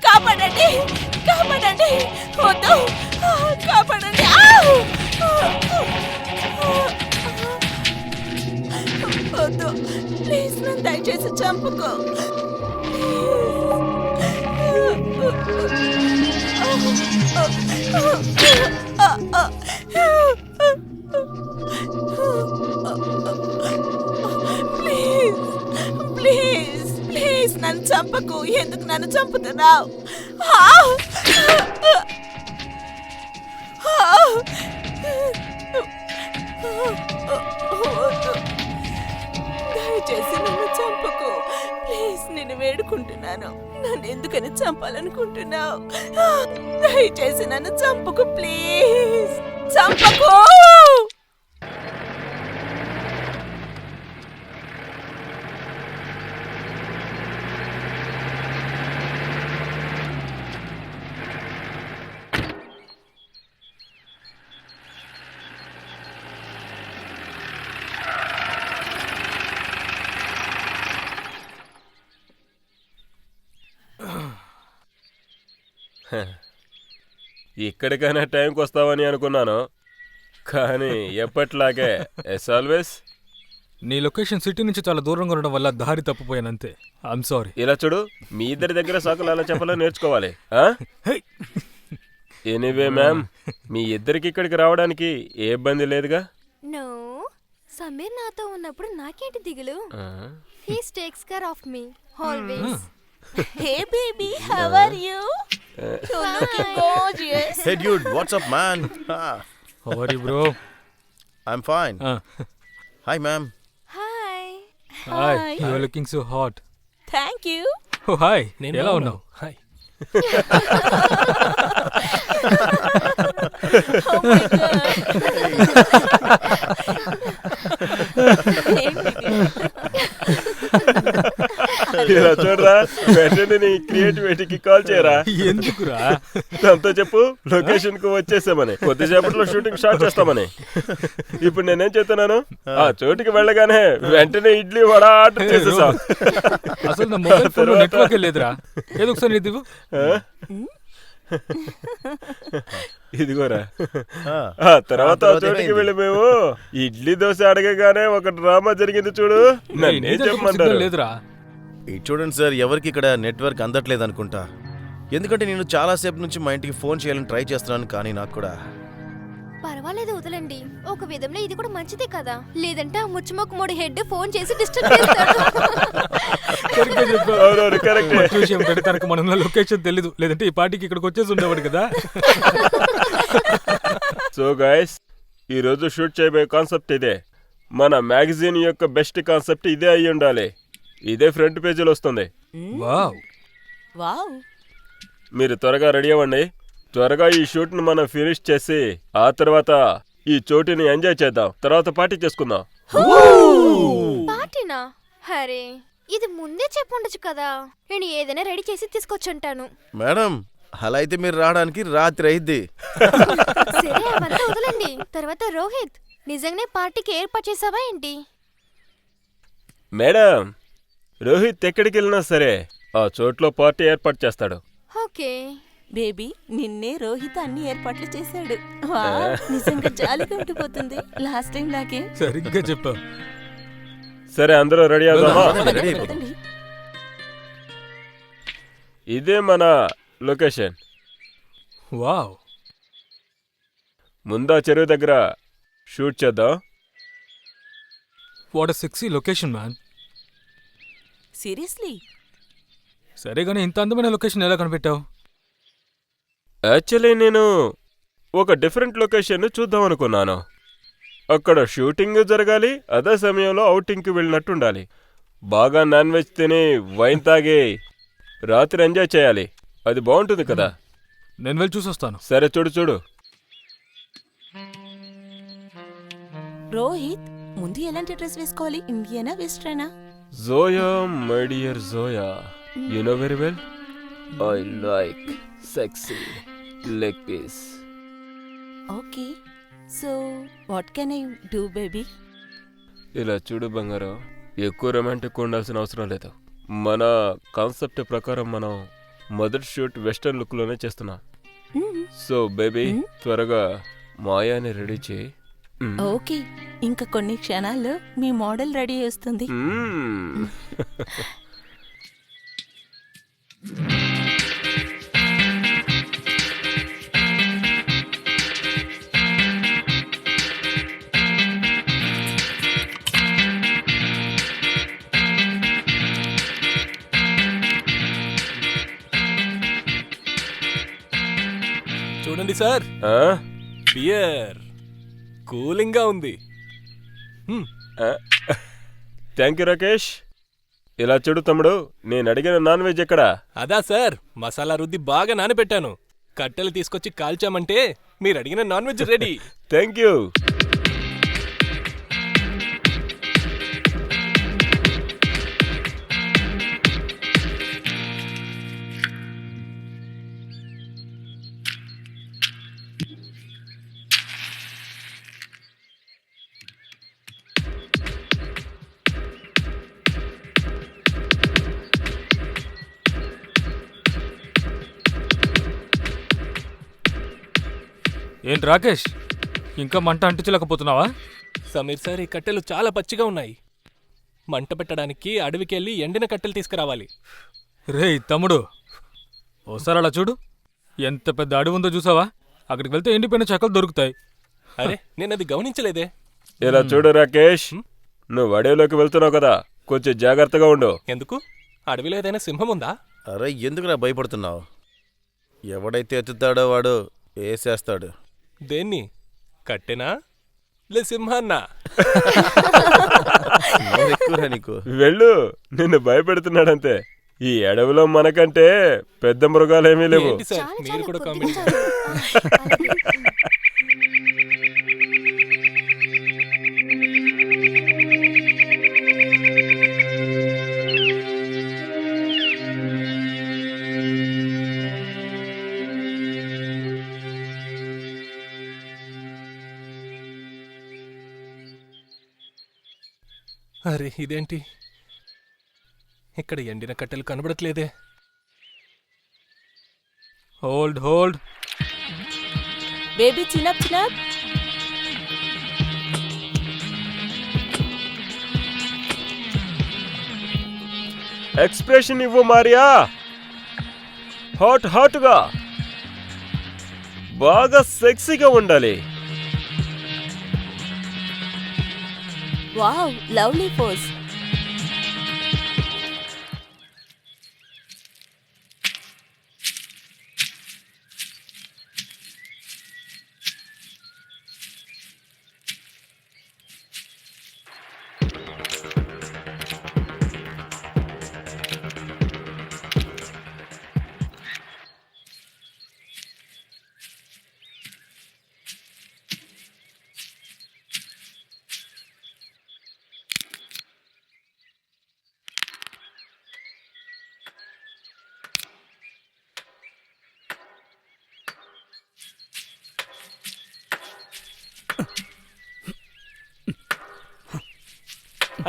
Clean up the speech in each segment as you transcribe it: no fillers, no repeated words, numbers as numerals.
కాపాడండి, కాపాడండి, వద్దు, కాపాడండి. వద్దు, ప్లీజ్ నన్ను దయచేసి చంపుకో. ప్లీజ్ ప్లీజ్ ప్లీజ్ నన్ను చంపకు. ఎందుకు నన్ను చంపుతున్నావు? దయచేసి నన్ను చంపకు ప్లీజ్. నేను వేడుకుంటున్నాను. నన్ను ఎందుకని చంపాలనుకుంటున్నావు? దయచేసి నన్ను చంపకు ప్లీజ్. చంపకు. ఇక్కడికైనా టైంకి వస్తావని అనుకున్నాను, కానీ ఎప్పట్లాగే ఎస్ ఆల్వేస్. నీ లొకేషన్ సిటీ నుంచి చాలా దూరంగా ఉండడం వల్ల దారి తప్పిపోయానంతే. I'm sorry. ఇలా చూడు, మీ ఇద్దరి దగ్గర సాకులు అలా చెప్పాలో నేర్చుకోవాలి. ఎనీవే మ్యామ్, మీ ఇద్దరికి ఇక్కడికి రావడానికి ఏ ఇబ్బంది లేదుగా? నో, సమీర్ నాతో ఉన్నప్పుడు నాకేంటి దిగులు? He takes care of me always. Hey baby, how are you? You're looking gorgeous. Hey dude, what's up man? How are you bro? I'm fine. Hi ma'am. Hi. Hi. You are looking so hot. Thank you. Oh hi. ఎలా ఉన్నావు? Hi. Oh my god. ఇలా చూడరా, వెంటనే నీ క్రియేటివిటీకి call చేయరా. ఎందుకురా? దాంతో చెప్పు లొకేషన్ కు వచ్చేసామని, కొద్దిసేపట్లో షూటింగ్ స్టార్ట్ చేస్తామని. ఇప్పుడు నేనేం చెప్తున్నాను, ఆ చోటుకి వెళ్ళగానే వెంటనే ఇడ్లీ వడ ఆర్డర్ చేసేసా. అసలు నా మొబైల్ ఫోన్ నెట్వర్క్ లేదురా. ఏదో ఒకసారి ఇది ఇదిగోరా. తర్వాత చోటుకి వెళ్ళి మేము ఇడ్లీ దోశ అడగగానే ఒక డ్రామా జరిగింది చూడు. నన్నేం చెప్పమంటారు? లేదురా. ఇది చూడండి సార్, ఎవరికి ఇక్కడ నెట్వర్క్ అందట్లేదు అనుకుంటా. ఎందుకంటే నేను చాలాసేపు నుంచి మా ఇంటికి ఫోన్ చేయాలని ట్రై చేస్తున్నాను, కానీ నాకు కూడా. పర్వాలేదు, వదలండి. ఒక విధంలో ఇది కూడా మంచిదే కదా. లేదంటే ఆ ముచ్చుమొక్క మూడు హెడ్ ఫోన్ చేసి డిస్టర్బ్ చేస్తాడు. తనకు మన లొకేషన్ తెలీదు, లేదంటే ఈ పార్టీకి ఇక్కడికి వచ్చేసి ఉండేవాడు కదా. సో గైస్, ఈ రోజు షూట్ చేయబోయే కాన్సెప్ట్ ఇదే. మన మ్యాగజైన్ యొక్క బెస్ట్ కాన్సెప్ట్ ఇదే అయ్యి ఉండాలి. ఇదే ఫ్రంట్ పేజీలో వస్తుంది. Wow wow. మీరు త్వరగా రెడీ అవ్వండి. త్వరగా ఈ షూట్ ను మనం ఫినిష్ చేసి ఆ తర్వాత ఈ చోటుని ఎంజాయ్ చేద్దాం. తర్వాత పార్టీ చేసుకుందాం. పార్టీనా? హరే, ఇది ముందే చెప్పుండొచ్చు కదా. నేను ఏదైనా రెడీ చేసి తీసుకొచ్చుంటాను. మేడం, అలా అయితే మీరు రావడానికి రాత్రి అయింది. సరే, అవంతా వదలండి. తర్వాత రోహిత్, నిజంగానే పార్టీకి ఏర్పాటు చేసావా ఏంటి? మేడం, రోహిత్ ఎక్కడికి వెళ్ళినా సరే ఆ చోట్లో పార్టీ ఏర్పాటు చేస్తాడు. ఓకే బేబీ, నిన్నే రోహిత్ అన్ని ఏర్పాట్లు చేశాడు. నిజంగా జాలిగా ఉండిపోతుంది లాస్ట్ టైం లాగే. సరిగ్గా చెప్పావు. సరే, అందరూ రెడీ అవుదామా? రెడీ అయిపోదాం. ఇదే మన లొకేషన్. వావ్. ముందా చెరువు దగ్గర షూట్ చేద్దాం. What a sexy location man. Seriously? సరే గానీ ఇంత అందమైన లొకేషన్ ఎలా కనిపెట్టావు? యాక్చువల్లీ నేను ఒక డిఫరెంట్ లొకేషన్ చూద్దాం అనుకున్నాను. అక్కడ షూటింగ్ జరగాలి, అదే సమయంలో అవుటింగ్కి వెళ్ళినట్టు ఉండాలి. బాగా నాన్ వెజ్ తిని వైన్ తాగి రాత్రి ఎంజాయ్ చేయాలి. అది బాగుంటుంది కదా. నేను వెళ్ళి చూసొస్తాను. సరే, చూడు. రోహిత్, ముందు ఎలాంటి డ్రెస్ వేసుకోవాలి? ఇండియనా వెస్ట్రనా? Zoya my dear Zoya, you know very well I like sexy leg piece. Okay, so what can I do baby? ఇలా చూడు బంగారం, ఎక్కువ రొమాంటిక్ ఉండాల్సిన అవసరం లేదు. మన కాన్సెప్ట్ ప్రకారం మనం మొదటి షూట్ వెస్టర్న్ లుక్లోనే చేస్తున్నాం. సో బేబీ, త్వరగా మాయాని రెడీ చేయి. ఓకే, ఇంకా కొన్ని క్షణాల్లో మీ మోడల్ రెడీ చేస్తుంది. చూడండి సార్, బియర్ కూలింగ్ గా ఉంది. Thank you Rakesh. ఇలా చూడు తమ్ముడు, నేను అడిగిన నాన్ వెజ్ ఎక్కడా? అదా సార్, మసాలా రుద్ది బాగా నానబెట్టాను. కట్టెలు తీసుకొచ్చి కాల్చామంటే మీరు అడిగిన non veg ready. Thank you. ఏంటి రాకేష్, ఇంకా మంట అంటించలేకపోతున్నావా? సమీర్ సార్, ఈ కట్టెలు చాలా పచ్చిగా ఉన్నాయి. మంట పెట్టడానికి అడవికెళ్ళి ఎండిన కట్టెలు తీసుకురావాలి. రేయ్ తమ్ముడు, ఓసారి అలా చూడు, ఎంత పెద్ద అడవి ఉందో చూసావా? అక్కడికి వెళ్తే ఎండిపోయిన చెక్కలు దొరుకుతాయి. అరే, నేను అది గమనించలేదే. ఇలా చూడు రాకేష్, నువ్వు అడవిలోకి వెళ్తున్నావు కదా, కొంచెం జాగ్రత్తగా ఉండు. ఎందుకు? అడవిలో ఏదైనా సింహం ఉందా? అరే ఎందుకురా భయపడుతున్నావు? ఎవడైతే ఎత్తుతాడో వాడు వేసేస్తాడు. దేన్ని? కట్టెనా లే సింహాన్నా? ఎక్కువరా నీకు. వెళ్ళు, నిన్ను భయపెడుతున్నాడంతే. ఈ అడవిలో మనకంటే పెద్ద మృగాలేమీ లేవు. ఏంటి సార్, చాలా మీరు చాలా కూడా కొద్దిగా కామెంట్ చాలు. అరే ఇదేంటి, ఇక్కడ ఎండిన కట్టెలు కనబడట్లేదే. Hold hold. Baby chin up chin up. Expression ఇవ్వు మారియా, హాట్ హాట్గా, బాగా సెక్సీగా ఉండాలి. Wow, lovely pose.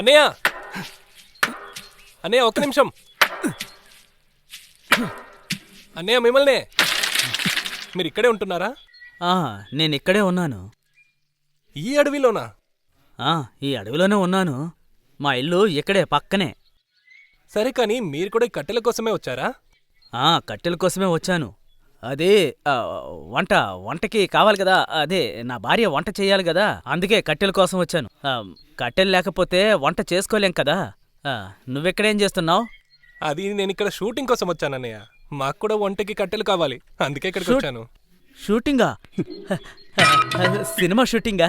అన్నయ్య, అన్నయ్య ఒక్క నిమిషం. అన్నయ్య మిమ్మల్నే. మీరు ఇక్కడే ఉంటున్నారా? నేను ఇక్కడే ఉన్నాను. ఈ అడవిలోనా? ఈ అడవిలోనే ఉన్నాను. మా ఇల్లు ఇక్కడే పక్కనే. సరే, కానీ మీరు కూడా ఈ కట్టెల కోసమే వచ్చారా? కట్టెల కోసమే వచ్చాను. అదే వంటకి కావాలి కదా, అదే నా భార్య వంట చేయాలి కదా, అందుకే కట్టెల కోసం వచ్చాను. కట్టెలు లేకపోతే వంట చేసుకోలేం కదా. నువ్వెక్కడేం చేస్తున్నావు? అది నేను ఇక్కడ షూటింగ్ కోసం వచ్చానన్నయ్య. మాకు కూడా వంటకి కట్టెలు కావాలి, అందుకే ఇక్కడికి వచ్చాను. షూటింగా? సినిమా షూటింగా?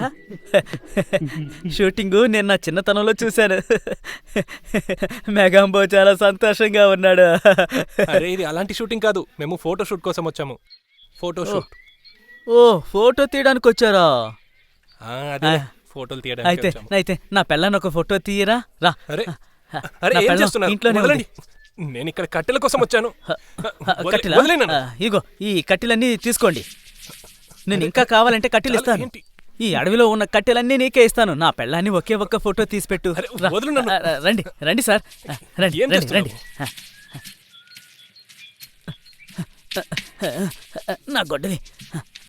షూటింగు నేను నా చిన్నతనంలో చూశాను. మెగాంబో చాలా సంతోషంగా ఉన్నాడు. అరే ఇది అలాంటి షూటింగ్ కాదు, మేము ఫోటో షూట్ కోసం వచ్చాము. Photo shoot. ఓ, ఫోటో తీయడానికి వచ్చారా? అదే ఫోటోలు తీయడానికి వచ్చాము. అయితే నా పిల్లని ఒక ఫోటో తీయరా? రా. అరే అరే నా ఏం పెళ్ళం చేస్తున్నారు ఇంట్లోనే ఉంది. వదలండి. నేను ఇక్కడ కట్టెల కోసం వచ్చాను. కట్టెలా? వదిలేయ్ నన్ను. ఇగో ఈ కట్టెలన్నీ తీసుకోండి. నేను ఇంకా కావాలంటే కట్టెలు ఇస్తాను. ఏంటి? ఈ అడవిలో ఉన్న కట్టెలన్నీ నీకే ఇస్తాను. నా పెళ్ళాన్ని ఒకే ఒక్క ఫోటో తీసి పెట్టు. అరే, రా. వదులు నన్ను. రండి రండి సార్, రండి ఏం రండి రండి. చేస్తున్నావు? నా గొడ్డలి